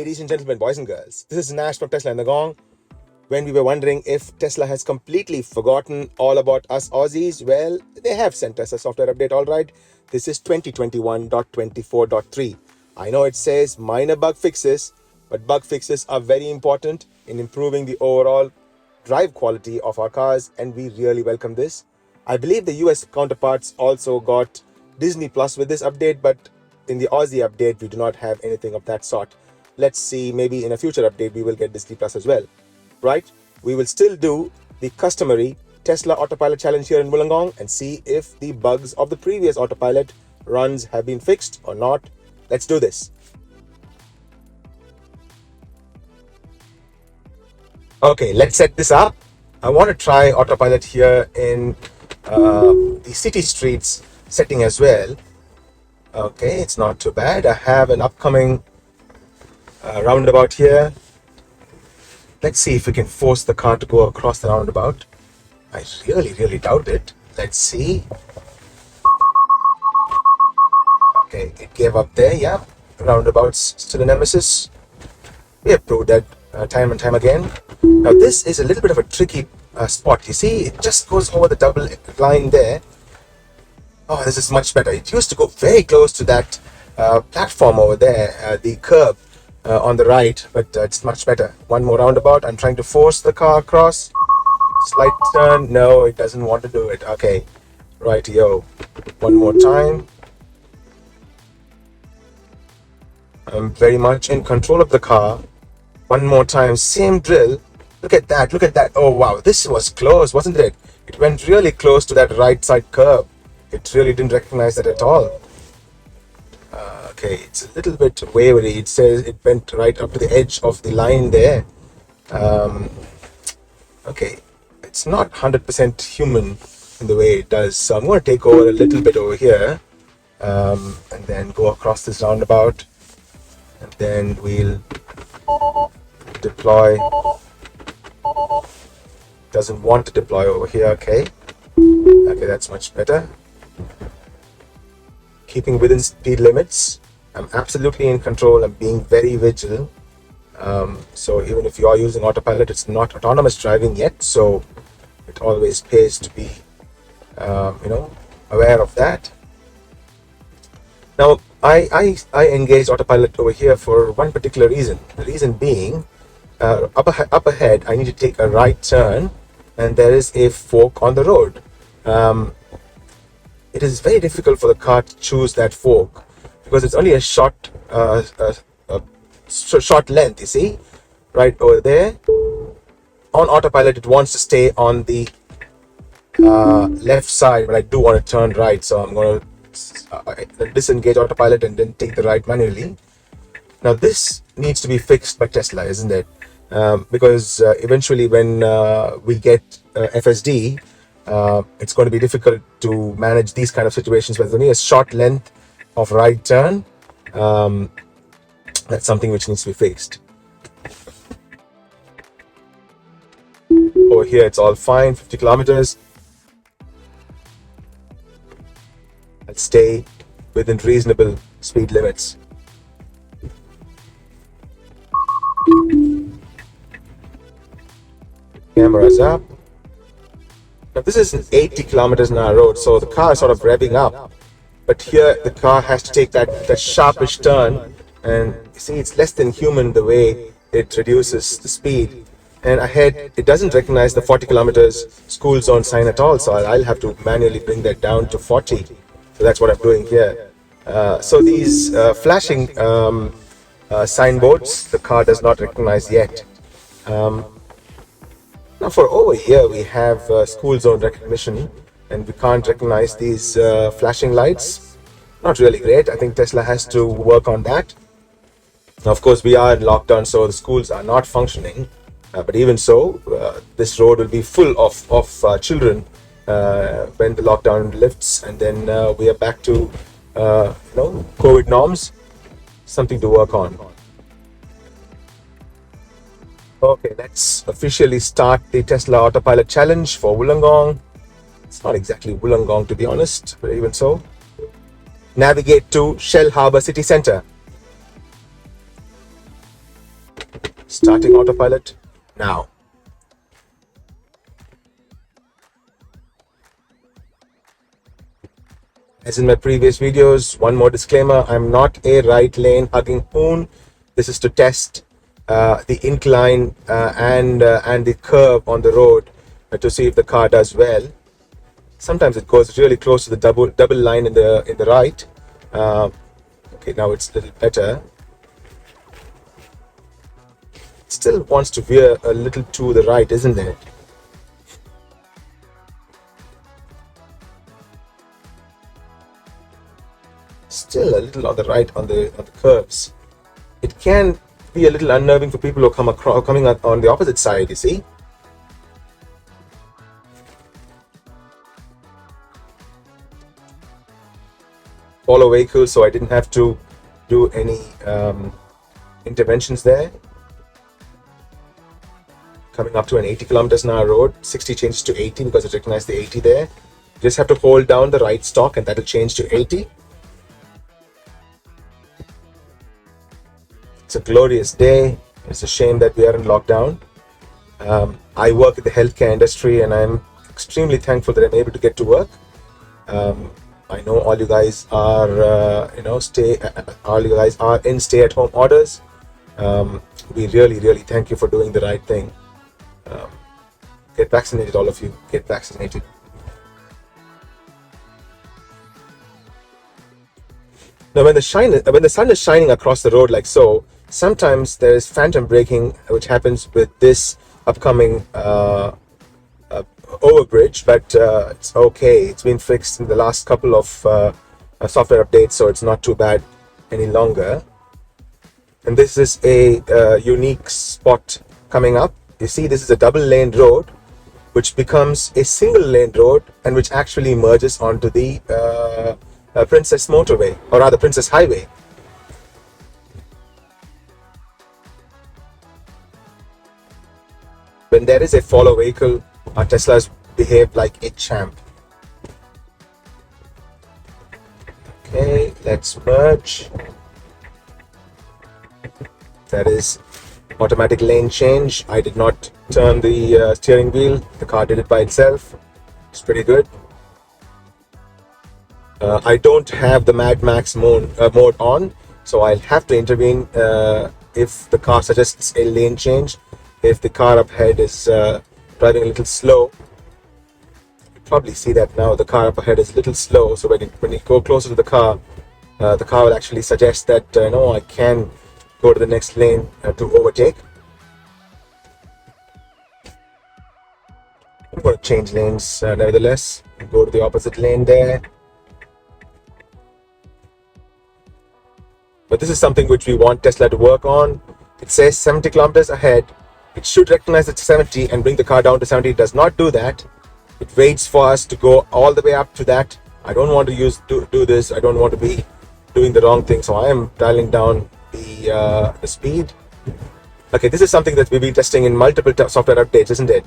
Ladies and gentlemen, boys and girls, this is Nash from Tesla and the Gong. When we were wondering if Tesla has completely forgotten all about us Aussies, well, they have sent us a software update, all right. This is 2021.24.3. I know it says minor bug fixes, but bug fixes are very important in improving the overall drive quality of our cars, and we really welcome this. I believe the US counterparts also got Disney Plus with this update, but in the Aussie update, we do not have anything of that sort. Let's see, maybe in a future update, we will get Disney Plus as well, right? We will still do the customary Tesla Autopilot challenge here in Wollongong and see if the bugs of the previous Autopilot runs have been fixed or not. Let's do this. Okay, let's set this up. I want to try Autopilot here in the city streets setting as well. Okay, it's not too bad. I have an upcoming roundabout here. Let's see if we can force the car to go across the roundabout. I really doubt it. Let's see. Okay, it gave up there. Yeah, roundabouts still a nemesis. We have proved that time and time again. Now this is a little bit of a tricky spot. You see, it just goes over the double line there. Oh, this is much better. It used to go very close to that platform over there, the curb on the right, but it's much better. One more roundabout. I'm trying to force the car across. Slight turn. No, it doesn't want to do it. Okay, right, yo. One more time. I'm very much in control of the car. One more time. Same drill. Look at that. Look at that. Oh, wow. This was close, wasn't it? It went really close to that right side curb. It really didn't recognize that at all. Okay, it's a little bit wavery. It says it went right up to the edge of the line there. Okay, it's not 100% human in the way it does. So I'm going to take over a little bit over here and then go across this roundabout. And then we'll deploy. Doesn't want to deploy over here. Okay, that's much better. Keeping within speed limits. I'm absolutely in control. I'm being very vigilant. So even if you are using autopilot, it's not autonomous driving yet. So it always pays to be, aware of that. Now, I engaged autopilot over here for one particular reason. The reason being, up ahead, I need to take a right turn, and there is a fork on the road. It is very difficult for the car to choose that fork because it's only a short length. You see, right over there. On autopilot, it wants to stay on the left side, but I do want to turn right, so I'm going to disengage autopilot and then take the right manually. Now this needs to be fixed by Tesla, isn't it? Because eventually when we get FSD, it's going to be difficult to manage these kind of situations where there's only a short length of right turn. That's something which needs to be fixed. Over here it's all fine, 50 kilometers. I'll stay within reasonable speed limits. Cameras up. Now this is an 80 kilometers an hour road, so the car is sort of revving up. But here the car has to take that sharpish turn, and you see it's less than human the way it reduces the speed. And ahead it doesn't recognize the 40 kilometers school zone sign at all, so I'll have to manually bring that down to 40. So that's what I'm doing here. So these flashing signboards, the car does not recognize yet. Now for over here, we have school zone recognition, and we can't recognize these flashing lights. Not really great. I think Tesla has to work on that. Now, of course, we are in lockdown, so the schools are not functioning. But even so, this road will be full of children when the lockdown lifts, and then we are back to COVID norms. Something to work on. Okay, let's officially start the Tesla Autopilot challenge for Wollongong. It's not exactly Wollongong, to be honest, but even so. Navigate to Shell Harbour City Centre. Starting autopilot now. As in my previous videos, one more disclaimer, I'm not a right lane hugging hoon. This is to test the incline and the curve on the road to see if the car does well. Sometimes it goes really close to the double line in the right. Okay, now it's a little better. It still wants to veer a little to the right, isn't it? Still a little on the right on the curves. It can be a little unnerving for people who coming on the opposite side, you see. Follow vehicles, so I didn't have to do any interventions there. Coming up to an 80 kilometers an hour road, 60 changes to 80 because it recognized the 80 there. You just have to hold down the right stalk and that'll change to 80. It's a glorious day. It's a shame that we are in lockdown. I work in the healthcare industry and I'm extremely thankful that I'm able to get to work. I know all you guys are, all you guys are in stay-at-home orders. We really, really thank you for doing the right thing. Get vaccinated, all of you. Get vaccinated. Now, when the sun is shining across the road like so, sometimes there is phantom braking, which happens with this upcoming overbridge, but it's okay. It's been fixed in the last couple of software updates, so it's not too bad any longer. And this is a unique spot coming up. You see, this is a double lane road, which becomes a single lane road and which actually merges onto the Princess Motorway, or rather Princess Highway. When there is a follow vehicle, our Teslas behave like a champ. Okay, let's merge. That is automatic lane change. I did not turn the steering wheel. The car did it by itself. It's pretty good. I don't have the Mad Max mode on, so I'll have to intervene if the car suggests a lane change. If the car up ahead is driving a little slow, you probably see that now. The car up ahead is a little slow, so when you go closer to the car will actually suggest that no, I can go to the next lane to overtake. I'm going to change lanes nevertheless. Go to the opposite lane there. But this is something which we want Tesla to work on. It says 70 kilometers ahead. It should recognize it's 70 and bring the car down to 70. It does not do that. It waits for us to go all the way up to that. I don't want to do this. I don't want to be doing the wrong thing. So I am dialing down the speed. Okay, this is something that we've been testing in multiple software updates, isn't it?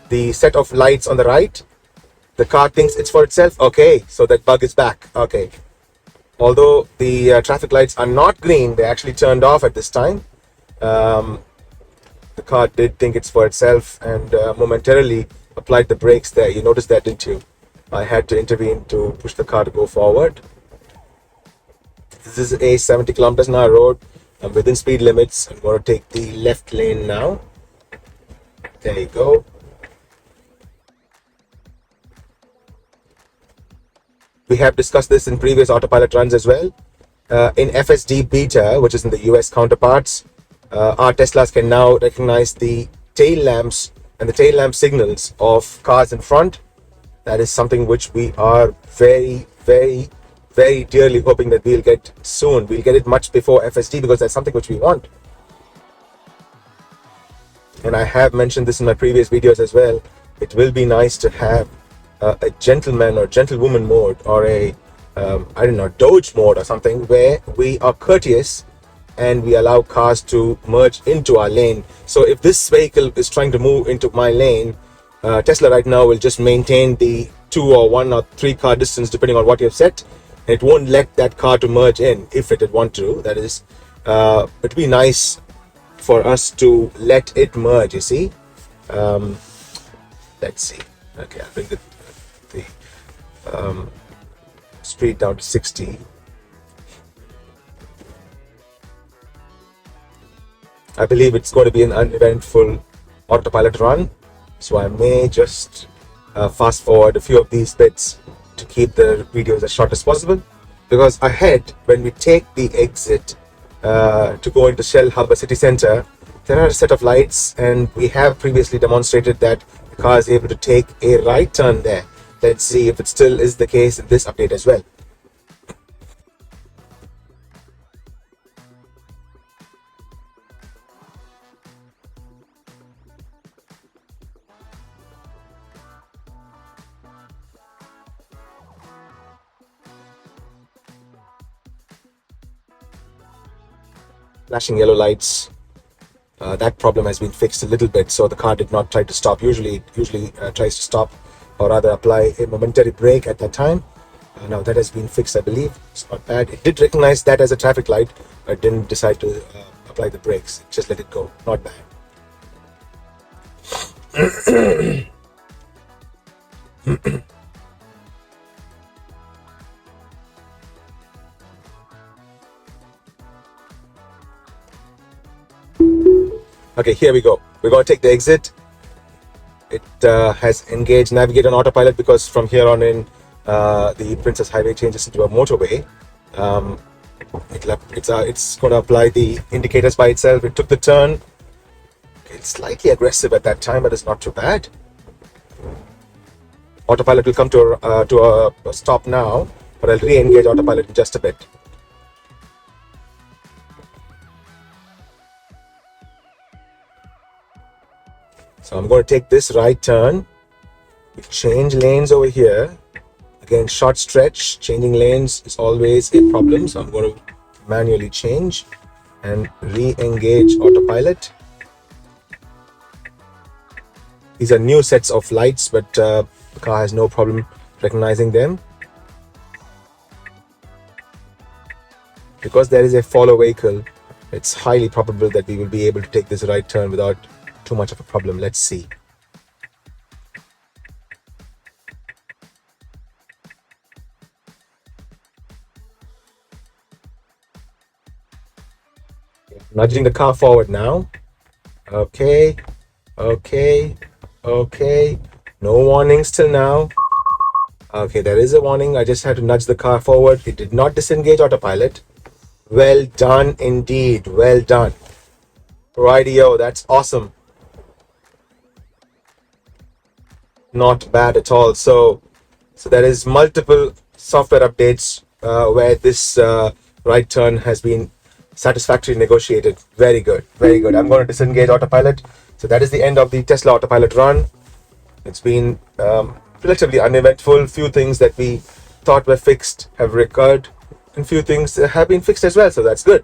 The set of lights on the right, the car thinks it's for itself. Okay, so that bug is back. Okay. Although the traffic lights are not green, they actually turned off at this time. The car did think it's for itself and momentarily applied the brakes there. You noticed that, didn't you? I had to intervene to push the car to go forward. This is a 70 kilometers an hour road. I'm within speed limits. I'm going to take the left lane now. There you go. We have discussed this in previous autopilot runs as well. In FSD beta, which is in the US counterparts, our Teslas can now recognize the tail lamps and the tail lamp signals of cars in front. That is something which we are very, very, very dearly hoping that we'll get soon. We'll get it much before FSD because that's something which we want. And I have mentioned this in my previous videos as well. It will be nice to have a gentleman or gentlewoman mode, or a I don't know, Doge mode or something, where we are courteous and we allow cars to merge into our lane. So if this vehicle is trying to move into my lane, Tesla right now will just maintain the 2 or 1 or 3 car distance depending on what you have set, and it won't let that car to merge in if it would want to. That is, it'd be nice for us to let it merge, you see. Let's see. Okay, I'll bring the speed down to 60. I believe it's going to be an uneventful autopilot run, so I may just fast forward a few of these bits to keep the videos as short as possible, because ahead, when we take the exit to go into Shell Harbour City Centre, there are a set of lights, and we have previously demonstrated that the car is able to take a right turn there. Let's see if it still is the case in this update as well. Flashing yellow lights. That problem has been fixed a little bit, so the car did not try to stop. Usually tries to stop, or rather apply a momentary brake at that time. Now that has been fixed, I believe. It's not bad. It did recognize that as a traffic light, but didn't decide to apply the brakes. It just let it go. Not bad. Okay, here we go. We're going to take the exit. It has engaged Navigate on autopilot, because from here on in, the Princess Highway changes into a motorway. It's going to apply the indicators by itself. It took the turn. It's slightly aggressive at that time, but it's not too bad. Autopilot will come to a stop now, but I'll re-engage autopilot in just a bit. So I'm going to take this right turn. We change lanes over here. Again, short stretch. Changing lanes is always a problem. So I'm going to manually change and re-engage autopilot. These are new sets of lights, but the car has no problem recognizing them. Because there is a follow vehicle, it's highly probable that we will be able to take this right turn without too much of a problem. Let's see. Nudging the car forward now. Okay. No warnings till now. Okay, there is a warning. I just had to nudge the car forward. It did not disengage autopilot. Well done indeed. Well done. Rightio, that's awesome. Not bad at all. So there is multiple software updates where this right turn has been satisfactorily negotiated. Very good. I'm going to disengage autopilot. So that is the end of the Tesla autopilot run. It's been relatively uneventful. Few things that we thought were fixed have recurred, and few things have been fixed as well. So that's good.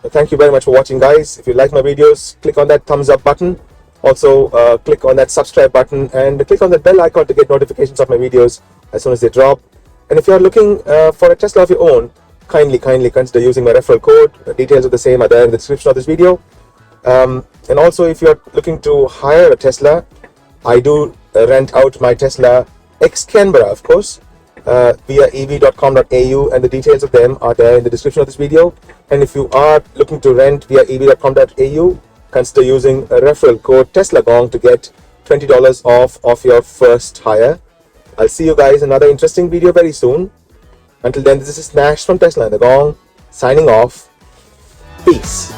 Thank you very much for watching, guys. If you like my videos, click on that thumbs up button. Also, click on that subscribe button and click on the bell icon to get notifications of my videos as soon as they drop. And if you are looking for a Tesla of your own, kindly consider using my referral code. The details of the same are there in the description of this video. And also, if you're looking to hire a Tesla, I do rent out my Tesla X Canberra, of course, via ev.com.au, and the details of them are there in the description of this video. And if you are looking to rent via ev.com.au, consider using a referral code TESLAGONG to get $20 off of your first hire. I'll see you guys in another interesting video very soon. Until then, this is Nash from Tesla and the Gong, signing off. Peace.